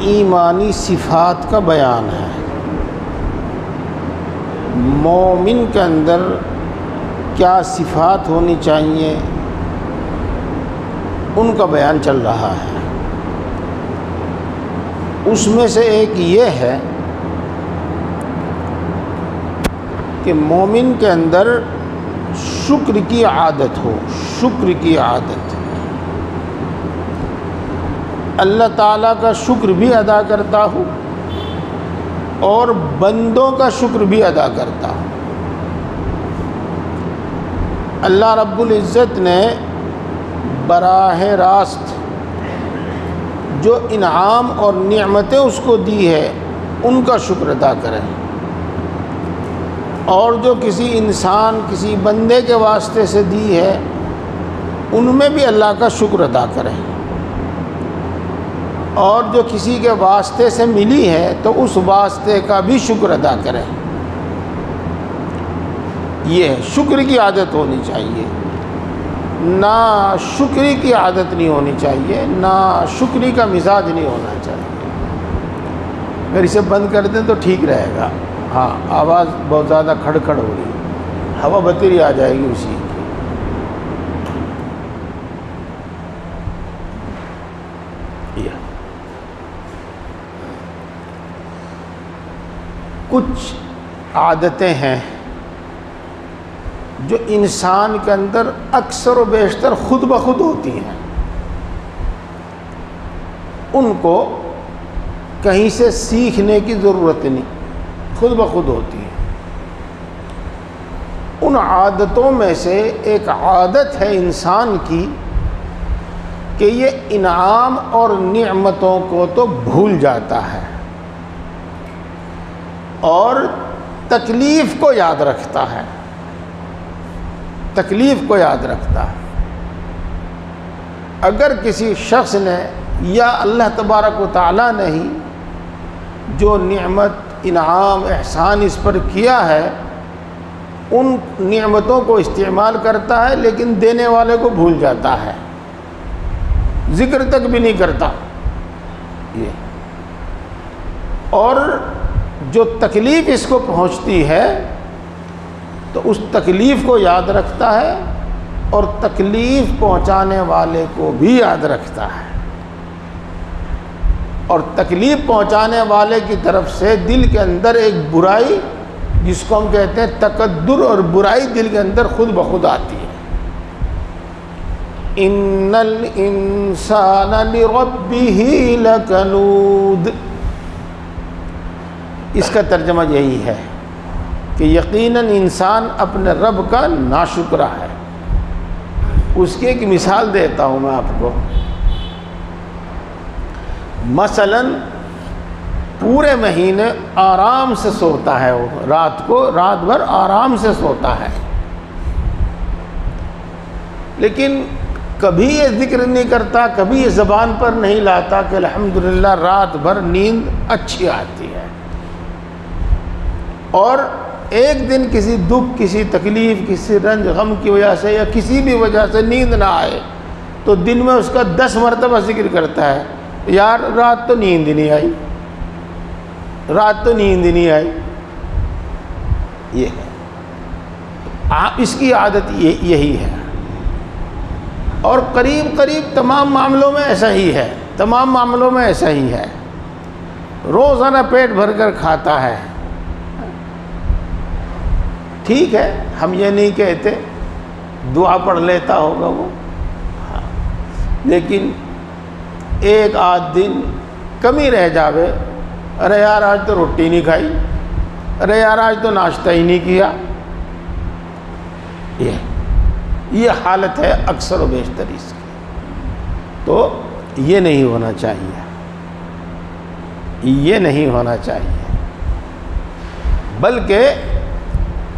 ایمانی صفات کا بیان ہے۔ مومن کے اندر کیا صفات ہونی چاہیے ان کا بیان چل رہا ہے۔ اس میں سے ایک یہ ہے کہ مومن کے اندر شکر کی عادت ہو، شکر کی عادت، اللہ تعالیٰ کا شکر بھی ادا کرتا ہوں اور بندوں کا شکر بھی ادا کرتا ہوں۔ اللہ رب العزت نے براہ راست جو انعام اور نعمتیں اس کو دی ہے ان کا شکر ادا کریں، اور جو کسی انسان کسی بندے کے واسطے سے دی ہے ان میں بھی اللہ کا شکر ادا کریں، اور جو کسی کے واسطے سے ملی ہے تو اس واسطے کا بھی شکر ادا کریں۔ یہ شکر کی عادت ہونی چاہیے، نہ شکری کی عادت نہیں ہونی چاہیے، نہ شکری کا مزاج نہیں ہونا چاہیے۔ اگر اسے بند کر دیں تو ٹھیک رہے گا۔ ہاں، آواز بہت زیادہ کھڑ کھڑ ہو رہی ہے، ہوا بتیری آ جائے گی اسی کی۔ کچھ عادتیں ہیں جو انسان کے اندر اکثر و بیشتر خود بخود ہوتی ہیں، ان کو کہیں سے سیکھنے کی ضرورت نہیں، خود بخود ہوتی ہیں۔ ان عادتوں میں سے ایک عادت ہے انسان کی کہ یہ انعام اور نعمتوں کو تو بھول جاتا ہے اور تکلیف کو یاد رکھتا ہے، تکلیف کو یاد رکھتا ہے۔ اگر کسی شخص نے یا اللہ تبارک و تعالیٰ نے ہی جو نعمت، انعام، احسان اس پر کیا ہے ان نعمتوں کو استعمال کرتا ہے لیکن دینے والے کو بھول جاتا ہے، ذکر تک بھی نہیں کرتا یہ، اور جو تکلیف اس کو پہنچتی ہے تو اس تکلیف کو یاد رکھتا ہے اور تکلیف پہنچانے والے کو بھی یاد رکھتا ہے، اور تکلیف پہنچانے والے کی طرف سے دل کے اندر ایک برائی جس کو ہم کہتے ہیں تکدر، اور برائی دل کے اندر خود بخود آتی ہے۔ ان الانسان لربہ لکنود، اس کا ترجمہ یہی ہے کہ یقیناً انسان اپنے رب کا ناشکرا ہے۔ اس کی ایک مثال دیتا ہوں میں آپ کو۔ مثلاً پورے مہینے آرام سے سوتا ہے، وہ رات بھر آرام سے سوتا ہے، لیکن کبھی یہ ذکر نہیں کرتا، کبھی یہ زبان پر نہیں لاتا کہ الحمدللہ رات بھر نیند اچھی آتی ہے، اور ایک دن کسی دکھ، کسی تکلیف، کسی رنج غم کی وجہ سے یا کسی بھی وجہ سے نیند نہ آئے تو دن میں اس کا 10 مرتبہ ذکر کرتا ہے، یار رات تو نیند ہی نہیں آئی، رات تو نیند ہی نہیں آئی۔ یہ ہے، اس کی عادت یہی ہے، اور قریب قریب تمام معاملوں میں ایسا ہی ہے، تمام معاملوں میں ایسا ہی ہے، روزانہ پیٹ بھر کر کھاتا ہے۔ ٹھیک ہے، ہم یہ نہیں کہتے دعا پڑھ لیتا ہوگا وہ، لیکن ایک آدھ دن کمی رہ جاوے، ارے یار آج تو روٹی نہیں کھائی، ارے یار آج تو ناشتہ ہی نہیں کیا، یہ حالت ہے اکثر و بیشتر اس کی۔ تو یہ نہیں ہونا چاہیے، یہ نہیں ہونا چاہیے، بلکہ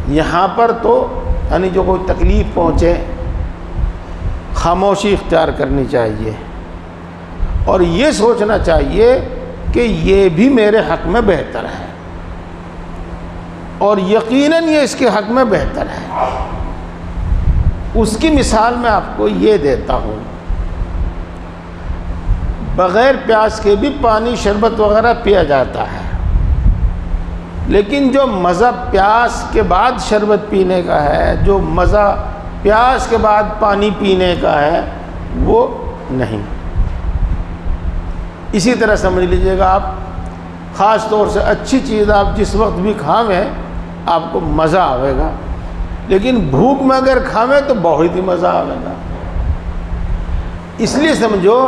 یہاں پر تو یعنی جو کوئی تکلیف پہنچے خاموشی اختیار کرنی چاہیے، اور یہ سوچنا چاہیے کہ یہ بھی میرے حق میں بہتر ہے، اور یقیناً یہ اس کے حق میں بہتر ہے۔ اس کی مثال میں آپ کو یہ دیتا ہوں، بغیر پیاس کے بھی پانی شربت وغیرہ پیا جاتا ہے، لیکن جو مزہ پیاس کے بعد شربت پینے کا ہے، جو مزہ پیاس کے بعد پانی پینے کا ہے، وہ نہیں۔ اسی طرح سمجھ لیجئے گا آپ، خاص طور سے اچھی چیز آپ جس وقت بھی کھاویں آپ کو مزہ آئے گا، لیکن بھوک میں اگر کھاویں تو بہت ہی مزہ آئے گا۔ اس لیے سمجھو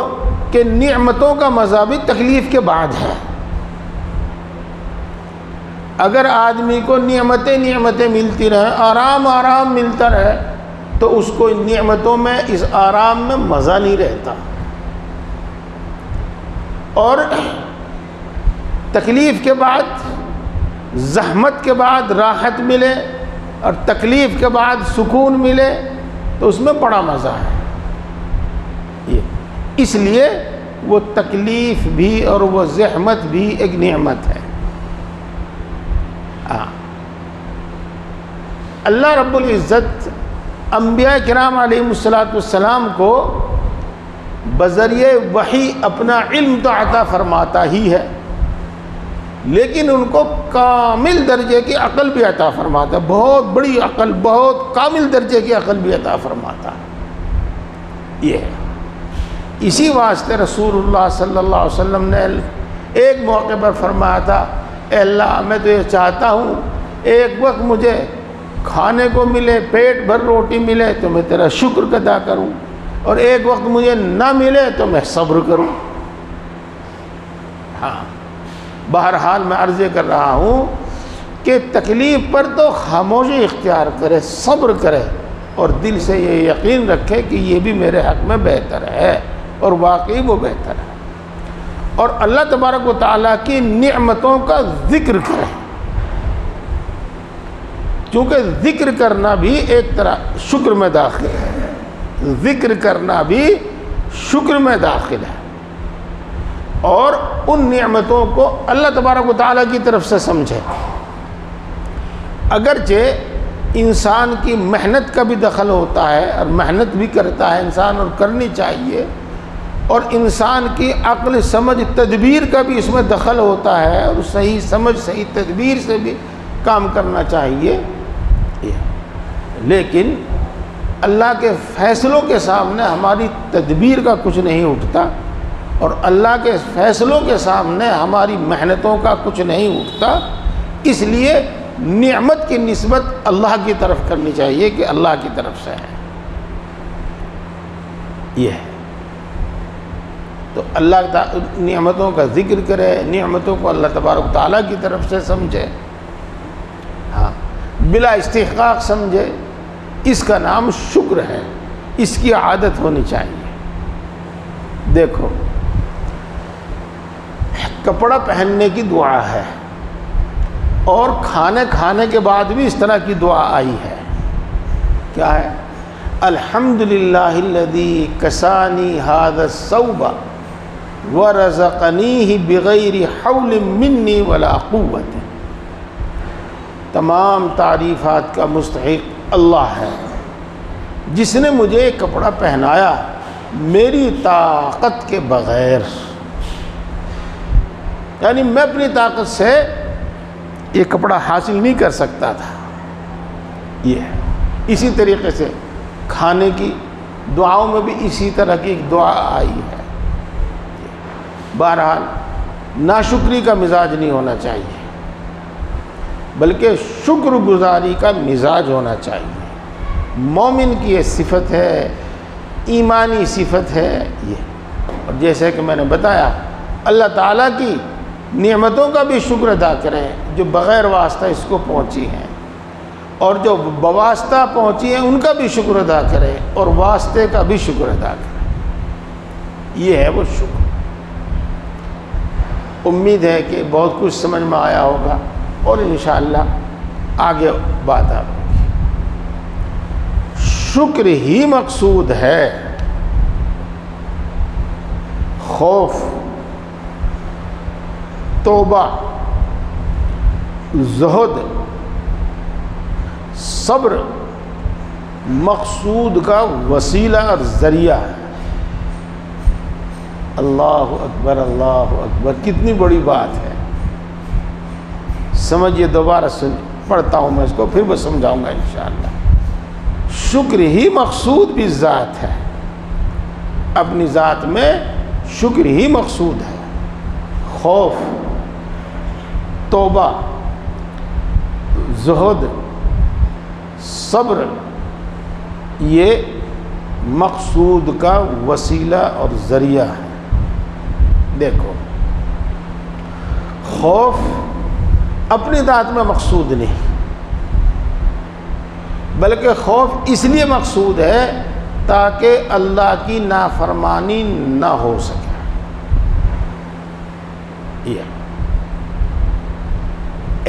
کہ نعمتوں کا مزہ بھی تکلیف کے بعد ہے۔ اگر آدمی کو نعمتیں ملتی رہیں، آرام ملتا رہے، تو اس کو ان نعمتوں میں، اس آرام میں مزہ نہیں رہتا۔ اور تکلیف کے بعد، زحمت کے بعد راحت ملے اور تکلیف کے بعد سکون ملے تو اس میں بڑا مزہ ہے۔ اس لیے وہ تکلیف بھی اور وہ زحمت بھی ایک نعمت ہے۔ اللہ رب العزت انبیاء کرام علیہ السلام کو بذریعہ وحی اپنا علم تو عطا فرماتا ہی ہے، لیکن ان کو کامل درجے کی عقل بھی عطا فرماتا ہے، بہت بڑی عقل، بہت کامل درجے کی عقل بھی عطا فرماتا ہے۔ یہ ہے، اسی واسطے رسول اللہ صلی اللہ علیہ وسلم نے ایک موقع پر فرمایا تھا، اے اللہ میں تو یہ چاہتا ہوں ایک وقت مجھے کھانے کو ملے، پیٹ بھر روٹی ملے تو میں تیرا شکر ادا کروں، اور ایک وقت مجھے نہ ملے تو میں صبر کروں۔ ہاں، بہرحال میں عرض کر رہا ہوں کہ تکلیف پر تو خاموشی اختیار کرے، صبر کرے، اور دل سے یہ یقین رکھے کہ یہ بھی میرے حق میں بہتر ہے، اور واقعی وہ بہتر ہے۔ اور اللہ تبارک و تعالیٰ کی نعمتوں کا ذکر کرے، کیونکہ ذکر کرنا بھی ایک طرح شکر میں داخل ہے، ذکر کرنا بھی شکر میں داخل ہے، اور ان نعمتوں کو اللہ تبارک و تعالیٰ کی طرف سے سمجھے۔ اگرچہ انسان کی محنت کا بھی دخل ہوتا ہے، اور محنت بھی کرتا ہے انسان، اور کرنی چاہیے، اور انسان کی عقل، سمجھ، تدبیر کا بھی اس میں دخل ہوتا ہے، اور صحیح سمجھ، صحیح تدبیر سے بھی کام کرنا چاہیے، لیکن اللہ کے فیصلوں کے سامنے ہماری تدبیر کا کچھ نہیں اٹھتا، اور اللہ کے فیصلوں کے سامنے ہماری محنتوں کا کچھ نہیں اٹھتا۔ اس لیے نعمت کی نسبت اللہ کی طرف کرنی چاہیے کہ اللہ کی طرف سے ہے۔ یہ ہے تو اللہ نعمتوں کا ذکر کرے، نعمتوں کو اللہ تبارک تعالیٰ کی طرف سے سمجھے، ہاں، بلا استحقاق سمجھے، اس کا نام شکر ہے، اس کی عادت ہونی چاہیے۔ دیکھو، کپڑا پہننے کی دعا ہے، اور کھانے کے بعد بھی اس طرح کی دعا آئی ہے، کیا ہے؟ الحمدللہ الذی کسانی ھذا الثوب ورزقنیہ بغیر حول منی ولا قوت۔ تمام تعریفات کا مستحق اللہ ہے، جس نے مجھے ایک کپڑا پہنایا میری طاقت کے بغیر، یعنی میں اپنی طاقت سے یہ کپڑا حاصل نہیں کر سکتا تھا۔ یہ ہے، اسی طریقے سے کھانے کی دعاؤں میں بھی اسی طرح کی ایک دعا آئی ہے۔ بہرحال ناشکری کا مزاج نہیں ہونا چاہیے، بلکہ شکر گزاری کا مزاج ہونا چاہیے۔ مومن کی یہ صفت ہے، ایمانی صفت ہے یہ۔ اور جیسے کہ میں نے بتایا، اللہ تعالیٰ کی نعمتوں کا بھی شکر ادا کریں جو بغیر واسطہ اس کو پہنچی ہیں، اور جو بواسطہ پہنچی ہیں ان کا بھی شکر ادا کریں، اور واسطے کا بھی شکر ادا کریں۔ یہ ہے وہ شکر۔ امید ہے کہ بہت کچھ سمجھ میں آیا ہوگا، اور انشاءاللہ آگے بات آپ ہوگی۔ شکر ہی مقصود ہے، خوف، توبہ، زہد، صبر مقصود کا وسیلہ اور ذریعہ ہے۔ اللہ اکبر، کتنی بڑی بات ہے۔ سمجھیے، دوبارہ پڑھتا ہوں میں اس کو، پھر میں سمجھاؤں گا انشاءاللہ۔ شکر ہی مقصود بھی ذات ہے، اپنی ذات میں شکر ہی مقصود ہے۔ خوف، توبہ، زہد، صبر، یہ مقصود کا وسیلہ اور ذریعہ ہے۔ دیکھو، خوف اپنی ذات میں مقصود نہیں، بلکہ خوف اس لیے مقصود ہے تاکہ اللہ کی نافرمانی نہ ہو سکے۔ یہ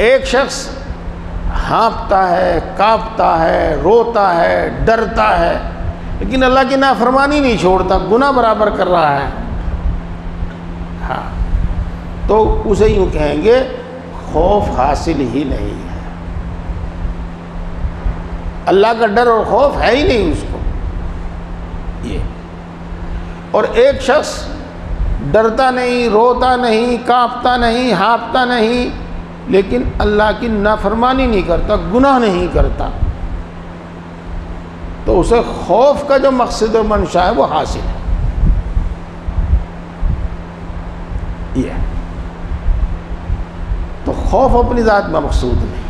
ایک شخص ہانپتا ہے، کانپتا ہے، روتا ہے، ڈرتا ہے، لیکن اللہ کی نافرمانی نہیں چھوڑتا، گناہ برابر کر رہا ہے، ہاں، تو اسے یوں کہیں گے خوف حاصل ہی نہیں ہے، اللہ کا ڈر اور خوف ہے ہی نہیں اس کو۔ یہ اور ایک شخص ڈرتا نہیں، روتا نہیں، کانپتا نہیں، ہانپتا نہیں، لیکن اللہ کی نافرمانی نہیں کرتا، گناہ نہیں کرتا، تو اسے خوف کا جو مقصد اور منشا ہے وہ حاصل ہے۔ یہ تو خوف اپنی ذات میں مقصود نہیں۔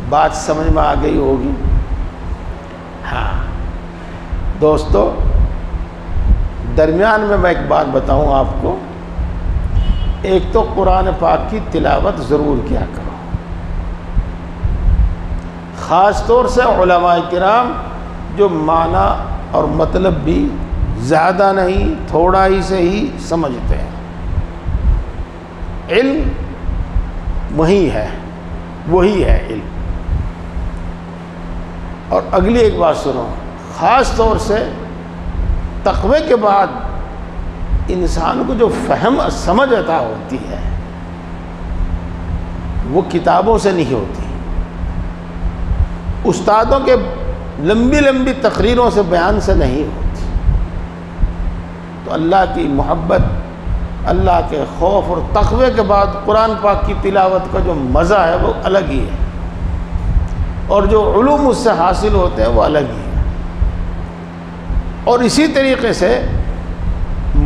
بات سمجھ میں آ گئی ہوگی؟ ہاں دوستو، درمیان میں ایک بات بتاؤں آپ کو، ایک تو قرآن پاک کی تلاوت ضرور کیا کرو، خاص طور سے علماء کرام جو معنی اور مطلب بھی زیادہ نہیں، تھوڑا ہی سے ہی سمجھتے ہیں۔ علم وہی ہے علم۔ اور اگلی ایک بات سنو، خاص طور سے تقوی کے بعد انسان کو جو فہم سمجھ عطا ہوتی ہے وہ کتابوں سے نہیں ہوتی، استادوں کے لمبی لمبی تقریروں سے بیان سے نہیں ہوتی۔ تو اللہ کی محبت، اللہ کے خوف اور تقوی کے بعد قرآن پاک کی تلاوت کا جو مزہ ہے وہ الگ ہی ہے، اور جو علوم اس سے حاصل ہوتے ہیں وہ الگ ہی ہے۔ اور اسی طریقے سے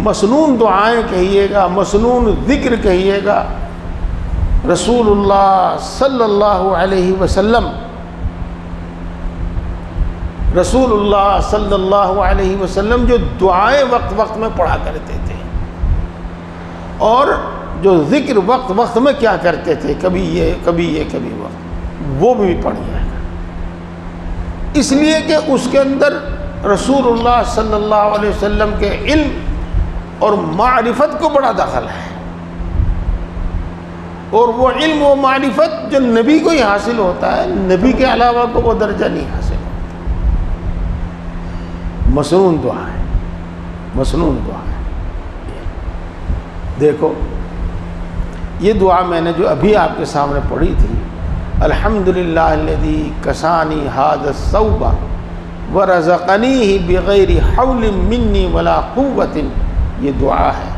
مسنون دعائیں کہیے گا، مسنون ذکر کہیے گا، رسول اللہ صلی اللہ علیہ وسلم جو دعائیں وقت وقت میں پڑھا کرتے تھے، اور جو ذکر وقت وقت میں کیا کرتے تھے، کبھی یہ کبھی وقت، وہ بھی پڑھیے گا، اس لیے کہ اس کے اندر رسول اللہ صلی اللہ علیہ وسلم کے علم اور معرفت کو بڑا دخل ہے، اور وہ علم و معرفت جو نبی کو ہی حاصل ہوتا ہے، نبی کے علاوہ کو وہ درجہ نہیں حاصل ہوتا۔ مسنون دعا ہے، مسنون دعا ہے۔ دیکھو یہ دعا میں نے جو ابھی آپ کے سامنے پڑھی تھی، الحمدللہ الذی کسانی ھذا الثوب ورزقنیہ بغیر حول منی ولا قوت، یہ دعا ہے،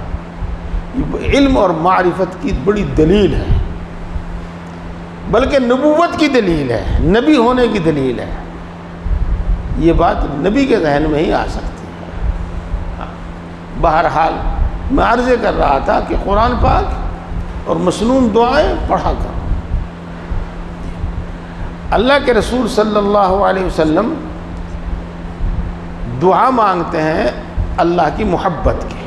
یہ علم اور معرفت کی بڑی دلیل ہے، بلکہ نبوت کی دلیل ہے، نبی ہونے کی دلیل ہے۔ یہ بات نبی کے ذہن میں ہی آ سکتی ہے۔ بہرحال میں عرض کر رہا تھا کہ قرآن پاک اور مسنون دعائیں پڑھا کرو۔ اللہ کے رسول صلی اللہ علیہ وسلم دعا مانگتے ہیں اللہ کی محبت کی،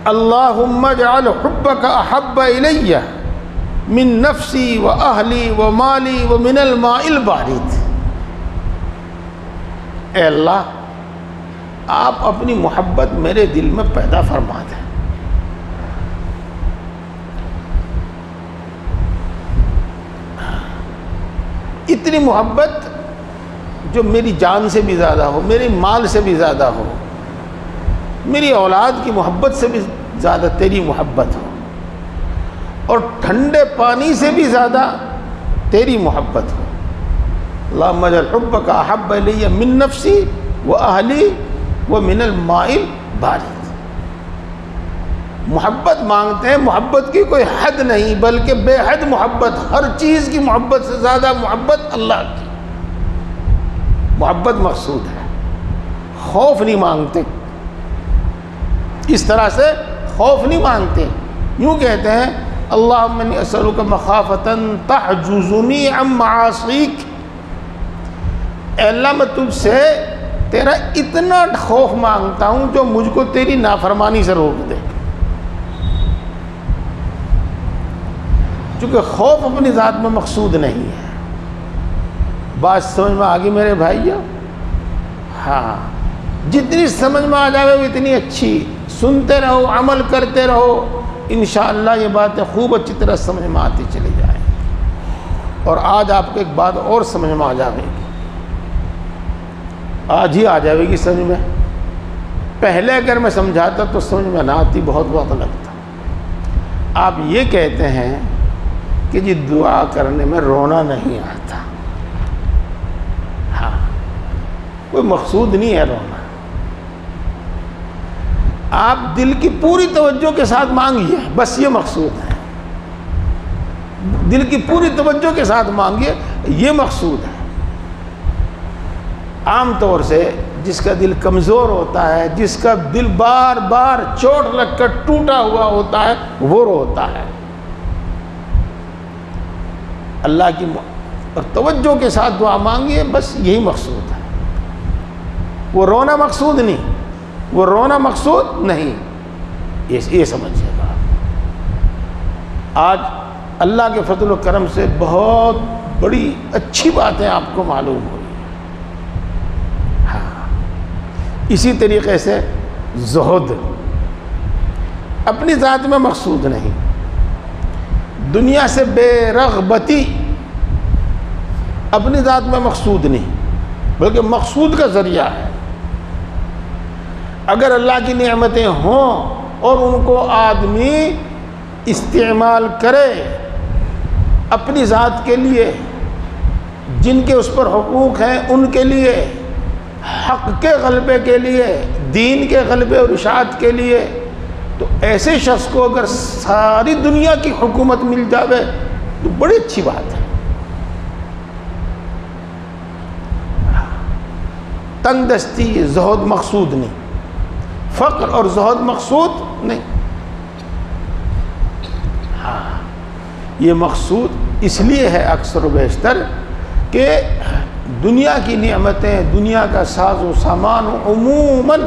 اللہم اجعل حبک احب الی من نفسی و اہلی و مالی و من الماء البارد۔ اے اللہ، آپ اپنی محبت میرے دل میں پیدا فرما دیں، اتنی محبت جو میری جان سے بھی زیادہ ہو، میرے مال سے بھی زیادہ ہو، میری اولاد کی محبت سے بھی زیادہ تیری محبت ہو، اور ٹھنڈے پانی سے بھی زیادہ تیری محبت ہو۔ اللہم اجعل حبک احب الی من نفسی و اہلی وہ من الماء البارد۔ محبت مانگتے ہیں، محبت کی کوئی حد نہیں بلکہ بے حد محبت، ہر چیز کی محبت سے زیادہ محبت اللہ کی محبت مقصود ہے۔ خوف نہیں مانگتے، اس طرح سے خوف نہیں مانگتے، یوں کہتے ہیں اللہم انی اسألک مخافۃ تحجزنی عن معاصیک، اے اللہ میں تجھ سے تیرا اتنا خوف مانگتا ہوں جو مجھ کو تیری نافرمانی سے روک دے۔ چونکہ خوف اپنی ذات میں مقصود نہیں ہے۔ بات سمجھ میں آگی میرے بھائیو؟ ہاں، جتنی سمجھ میں آ جائے وہ اتنی اچھی، سنتے رہو، عمل کرتے رہو، انشاءاللہ یہ باتیں خوب اچھی طرح سمجھ میں آتی چلی جائیں۔ اور آج آپ کو ایک بات اور سمجھ میں آ جائے گی، آج ہی آ جائے گی سمجھ میں، پہلے اگر میں سمجھاتا تو سمجھ میں نہ آتی، بہت وقت لگتا۔ آپ یہ کہتے ہیں کہ جی دعا کرنے میں رونا نہیں آتا، ہاں، کوئی مقصود نہیں ہے رونا، آپ دل کی پوری توجہ کے ساتھ مانگیے، بس یہ مقصود ہے، دل کی پوری توجہ کے ساتھ مانگیے، یہ مقصود ہے۔ عام طور سے جس کا دل کمزور ہوتا ہے، جس کا دل بار بار چوٹ لگ کر ٹوٹا ہوا ہوتا ہے، وہ روتا ہے۔ اللہ کی اور توجہ کے ساتھ دعا مانگیے، بس یہی مقصود ہے، وہ رونا مقصود نہیں، وہ رونا مقصود نہیں، یہ سمجھیے گا۔ آج اللہ کے فضل و کرم سے بہت بڑی اچھی باتیں آپ کو معلوم ہوئی۔ ہاں، اسی طریقے سے زہد اپنی ذات میں مقصود نہیں، دنیا سے بے رغبتی اپنی ذات میں مقصود نہیں بلکہ مقصود کا ذریعہ ہے۔ اگر اللہ کی نعمتیں ہوں اور ان کو آدمی استعمال کرے اپنی ذات کے لیے، جن کے اس پر حقوق ہیں ان کے لیے، حق کے غلبے کے لیے، دین کے غلبے اور اشاعت کے لیے، تو ایسے شخص کو اگر ساری دنیا کی حکومت مل جاوے تو بڑی اچھی بات ہے۔ تنگ دستی زہد مقصود نہیں، فقر اور زہد مقصود نہیں، ہاں، یہ مقصود اس لیے ہے اکثر و بیشتر کہ دنیا کی نعمتیں، دنیا کا ساز و سامان عموماً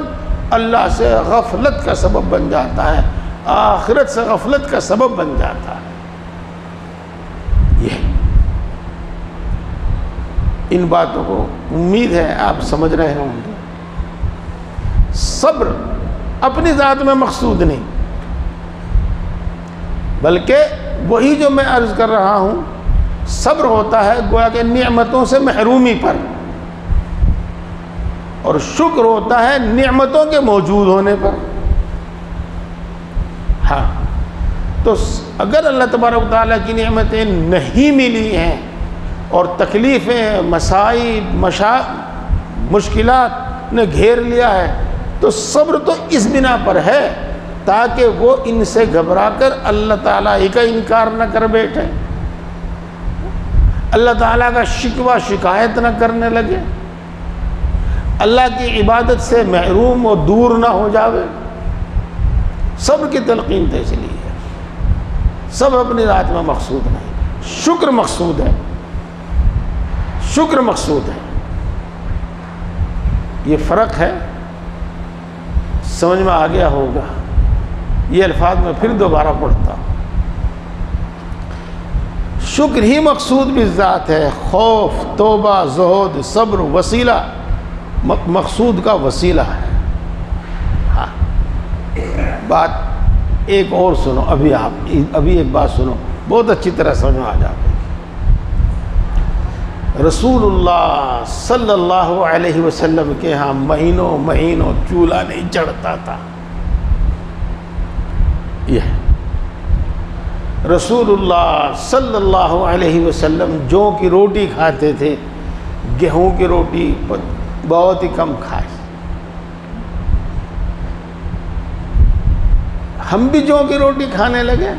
اللہ سے غفلت کا سبب بن جاتا ہے، آخرت سے غفلت کا سبب بن جاتا ہے۔ یہ ان باتوں کو امید ہے آپ سمجھ رہے ہوں گے۔ صبر اپنی ذات میں مقصود نہیں بلکہ وہی جو میں عرض کر رہا ہوں، صبر ہوتا ہے گویا کہ نعمتوں سے محرومی پر، اور شکر ہوتا ہے نعمتوں کے موجود ہونے پر۔ ہاں، تو اگر اللہ تبارک و تعالیٰ کی نعمتیں نہیں ملی ہیں اور تکلیفیں، مسائب، مشکلات نے گھیر لیا ہے، تو صبر تو اس بنا پر ہے تاکہ وہ ان سے گھبرا کر اللہ تعالیٰ ہی کا انکار نہ کر بیٹھے، اللہ تعالیٰ کا شکوہ شکایت نہ کرنے لگے، اللہ کی عبادت سے محروم و دور نہ ہو جاوے۔ صبر کی تلقین تو اس لیے ہے، صبر اپنی ذات میں مقصود نہیں، شکر مقصود ہے، شکر مقصود ہے۔ یہ فرق ہے، سمجھ میں آ گیا ہوگا۔ یہ الفاظ میں پھر دوبارہ پڑھتا ہوں۔ شکر ہی مقصود بھی ذات ہے، خوف، توبہ، زہد، صبر وسیلہ، مقصود کا وسیلہ ہے۔ ہاں، بات ایک اور سنو، ابھی ایک بات سنو، بہت اچھی طرح سمجھ میں آ جائے گی۔ رسول اللہ صلی اللہ علیہ وسلم کے ہاں مہینوں مہینوں چولہا نہیں چڑھتا تھا۔ یہ رسول اللہ صلی اللہ علیہ وسلم جو کی روٹی کھاتے تھے، گیہوں کی روٹی بہت ہی کم کھائی، ہم بھی جوں کی روٹی کھانے لگے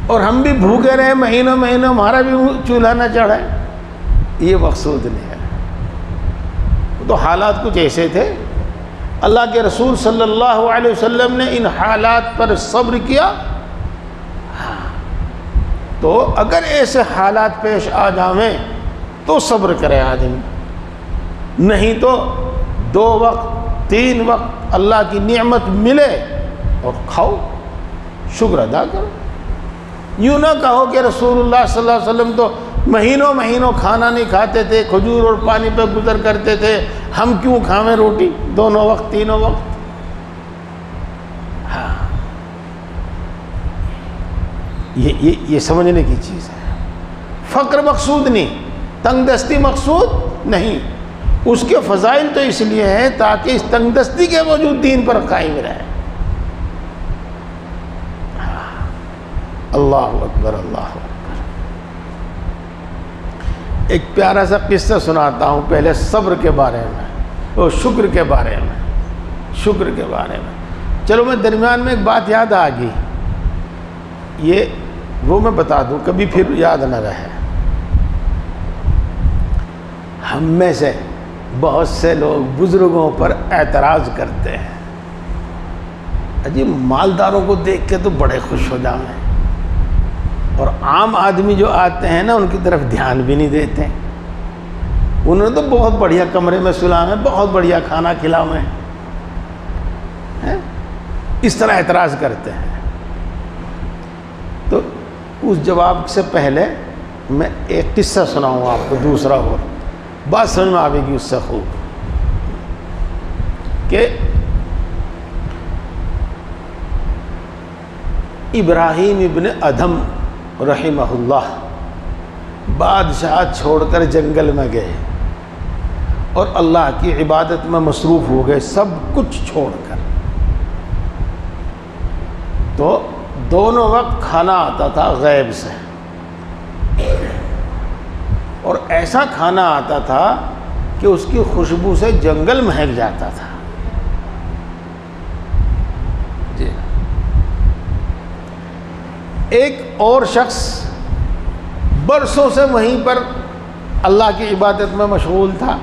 اور ہم بھی بھوکے رہے مہینوں مہینوں، ہمارا بھی چولہا نہ چڑھے، یہ مقصود نہیں ہے۔ تو حالات کچھ ایسے تھے، اللہ کے رسول صلی اللہ علیہ وسلم نے ان حالات پر صبر کیا۔ تو اگر ایسے حالات پیش آ جائیں تو صبر کرے آدمی، نہیں تو 2 وقت 3 وقت اللہ کی نعمت ملے اور کھاؤ، شکر ادا کرو۔ یوں نہ کہو کہ رسول اللہ صلی اللہ علیہ وسلم تو مہینوں مہینوں کھانا نہیں کھاتے تھے، کھجور اور پانی پہ گزر کرتے تھے، ہم کیوں کھاویں روٹی 2 وقت 3 وقت؟ ہاں، یہ سمجھنے کی چیز ہے۔ فقر مقصود نہیں، تنگ دستی مقصود نہیں، اس کے فضائل تو اس لیے ہیں تاکہ اس تنگ دستی کے باوجود دین پر قائم رہے۔ اللہ اکبر، اللہ اکبر۔ ایک پیارا سا قصہ سناتا ہوں پہلے صبر کے بارے میں اور شکر کے بارے میں، شکر کے بارے میں۔ چلو میں درمیان میں ایک بات یاد آ گئی، وہ میں بتا دوں، کبھی پھر یاد نہ رہے۔ ہم میں سے بہت سے لوگ بزرگوں پر اعتراض کرتے ہیں، عجیب مالداروں کو دیکھ کے تو بڑے خوش ہو جائیں، اور عام آدمی جو آتے ہیں نا ان کی طرف دھیان بھی نہیں دیتے۔ انہوں نے تو بہت بڑھیا کمرے میں سلا ہے، بہت بڑھیا کھانا کھلاؤں ہیں، اس طرح اعتراض کرتے ہیں۔ تو اس جواب سے پہلے میں ایک قصہ سناؤں آپ کو، دوسرا اور بات سمجھ میں آئے گی اس سے خوب، کہ ابراہیم ابن ادھم رحمہ اللہ بادشاہ چھوڑ کر جنگل میں گئے اور اللہ کی عبادت میں مصروف ہو گئے، سب کچھ چھوڑ کر۔ تو دونوں وقت کھانا آتا تھا غیب سے، اور ایسا کھانا آتا تھا کہ اس کی خوشبو سے جنگل مہک جاتا تھا۔ جی، ایک اور شخص برسوں سے وہیں پر اللہ کی عبادت میں مشغول تھا،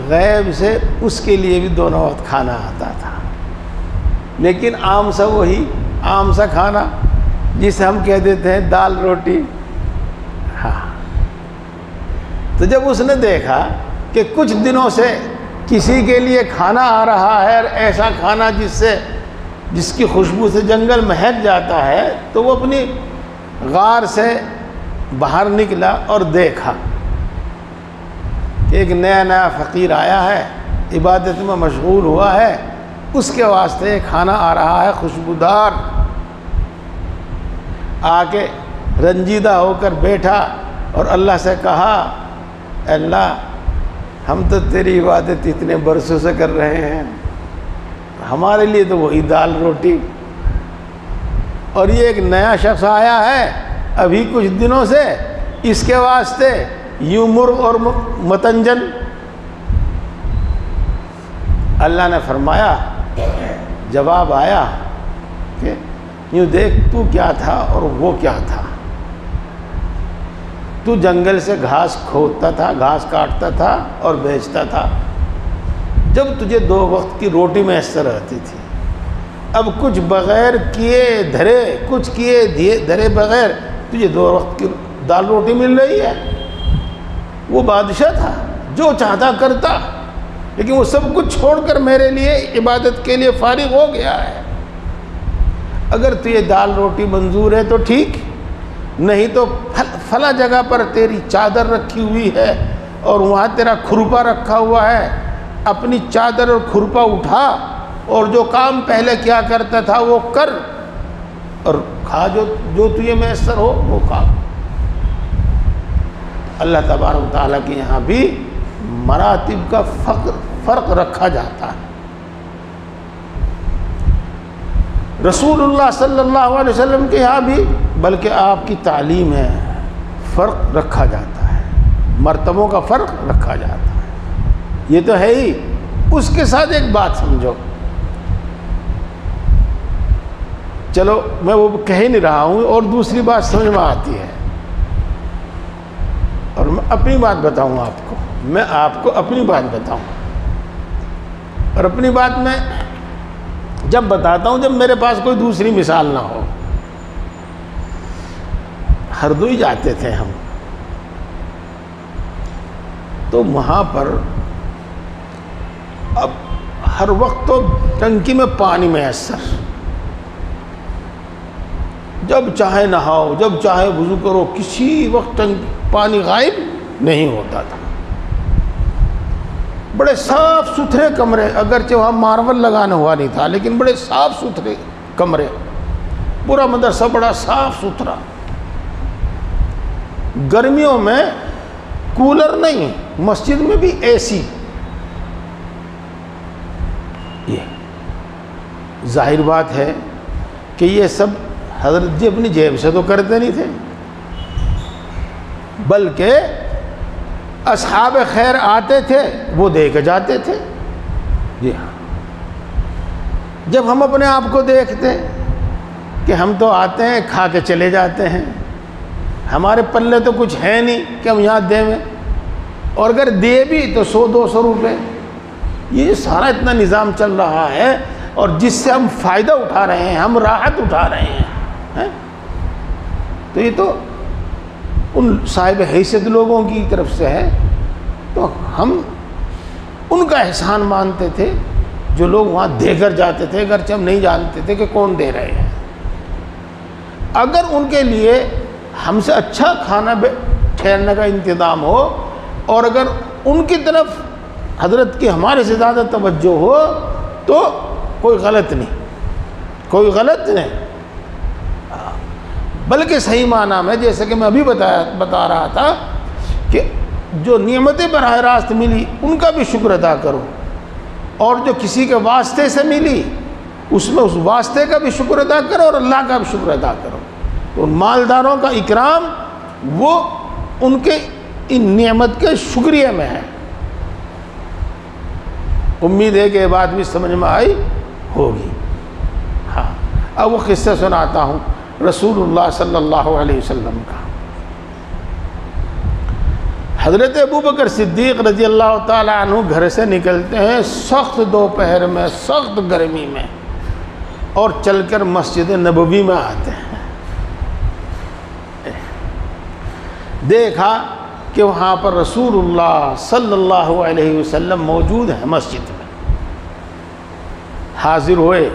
غیب سے اس کے لیے بھی دونوں وقت کھانا آتا تھا، لیکن عام سا وہی عام سا کھانا جسے ہم کہہ دیتے ہیں دال روٹی۔ ہاں، تو جب اس نے دیکھا کہ کچھ دنوں سے کسی کے لیے کھانا آ رہا ہے، اور ایسا کھانا جس کی خوشبو سے جنگل مہک جاتا ہے، تو وہ اپنی غار سے باہر نکلا اور دیکھا کہ ایک نیا فقیر آیا ہے، عبادت میں مشغول ہوا ہے، اس کے واسطے کھانا آ رہا ہے خوشبودار۔ آ کے رنجیدہ ہو کر بیٹھا اور اللہ سے کہا، اے اللہ، ہم تو تیری عبادت اتنے برسوں سے کر رہے ہیں، ہمارے لیے تو وہی دال روٹی، اور یہ ایک نیا شخص آیا ہے ابھی کچھ دنوں سے، اس کے واسطے یوں مرغ اور متنجن۔ اللہ نے فرمایا، جواب آیا کہ یوں دیکھ، تو کیا تھا اور وہ کیا تھا؟ تو جنگل سے گھاس کھودتا تھا، گھاس کاٹتا تھا اور بیچتا تھا، جب تجھے 2 وقت کی روٹی میسر رہتی تھی۔ اب کچھ بغیر کیے دھرے، کچھ کیے دھرے بغیر تجھے 2 وقت کی دال روٹی مل رہی ہے۔ وہ بادشاہ تھا، جو چاہتا کرتا، لیکن وہ سب کچھ چھوڑ کر میرے لیے عبادت کے لیے فارغ ہو گیا ہے۔ اگر تجھے دال روٹی منظور ہے تو ٹھیک، نہیں تو فلاں جگہ پر تیری چادر رکھی ہوئی ہے اور وہاں تیرا کھرپا رکھا ہوا ہے، اپنی چادر اور کھرپا اٹھا اور جو کام پہلے کیا کرتا تھا وہ کر، اور کھا جو تجھے میسر ہو وہ کھا۔ اللہ تبارک و تعالیٰ کے یہاں بھی مراتب کا فرق رکھا جاتا ہے۔ رسول اللہ صلی اللہ علیہ وسلم کے یہاں بھی، بلکہ آپ کی تعلیم ہے، فرق رکھا جاتا ہے، مرتبوں کا فرق رکھا جاتا ہے، یہ تو ہے ہی۔ اس کے ساتھ ایک بات سمجھو، چلو میں وہ کہہ ہی نہیں رہا ہوں، اور دوسری بات سمجھ میں آتی ہے، اور میں اپنی بات بتاؤں آپ کو، میں آپ کو اپنی بات بتاؤں، اور اپنی بات میں جب بتاتا ہوں جب میرے پاس کوئی دوسری مثال نہ ہو۔ ہردوئی جاتے تھے ہم، تو وہاں پر اب ہر وقت تو ٹنکی میں پانی میسر، جب چاہے نہاؤ، جب چاہے وضو کرو، کسی وقت پانی غائب نہیں ہوتا تھا۔ بڑے صاف ستھرے کمرے، اگرچہ وہاں ماربل لگانا ہوا نہیں تھا، لیکن بڑے صاف ستھرے کمرے، پورا مدرسہ بڑا صاف ستھرا۔ گرمیوں میں کولر نہیں، مسجد میں بھی اے سی۔ یہ ظاہر بات ہے کہ یہ سب حضرت جی اپنی جیب سے تو کرتے نہیں تھے، بلکہ اصحاب خیر آتے تھے وہ دے کے جاتے تھے۔ جی ہاں، جب ہم اپنے آپ کو دیکھتے کہ ہم تو آتے ہیں کھا کے چلے جاتے ہیں، ہمارے پلے تو کچھ ہے نہیں کہ ہم یہاں دیں، اور اگر دے بھی تو 100-200 روپے، یہ سارا اتنا نظام چل رہا ہے، اور جس سے ہم فائدہ اٹھا رہے ہیں، ہم راحت اٹھا رہے ہیں، تو یہ تو ان صاحب حیثیت لوگوں کی طرف سے ہے، تو ہم ان کا احسان مانتے تھے جو لوگ وہاں دے کر جاتے تھے، اگرچہ ہم نہیں جانتے تھے کہ کون دے رہے ہیں۔ اگر ان کے لیے ہم سے اچھا کھانا ٹھہرنے کا انتظام ہو، اور اگر ان کی طرف حضرت کی ہمارے سے زیادہ توجہ ہو، تو کوئی غلط نہیں، کوئی غلط نہیں، بلکہ صحیح معنی میں جیسے کہ میں ابھی بتا رہا تھا کہ جو نعمتیں براہ راست ملی ان کا بھی شکر ادا کرو، اور جو کسی کے واسطے سے ملی اس میں اس واسطے کا بھی شکر ادا کرو، اور اللہ کا بھی شکر ادا کرو۔ تو مالداروں کا اکرام وہ ان کے ان نعمت کے شکریہ میں ہے۔ امید ہے کہ یہ بات بھی سمجھ میں آئی ہوگی۔ ہاں، اب وہ قصہ سناتا ہوں رسول اللہ صلی اللہ علیہ وسلم کا۔ حضرت ابوبکر صدیق رضی اللہ تعالی عنہ گھر سے نکلتے ہیں سخت دوپہر میں، سخت گرمی میں، اور چل کر مسجد نبوی میں آتے ہیں۔ دیکھا کہ وہاں پر رسول اللہ صلی اللہ علیہ وسلم موجود ہیں مسجد میں۔ حاضر ہوئے،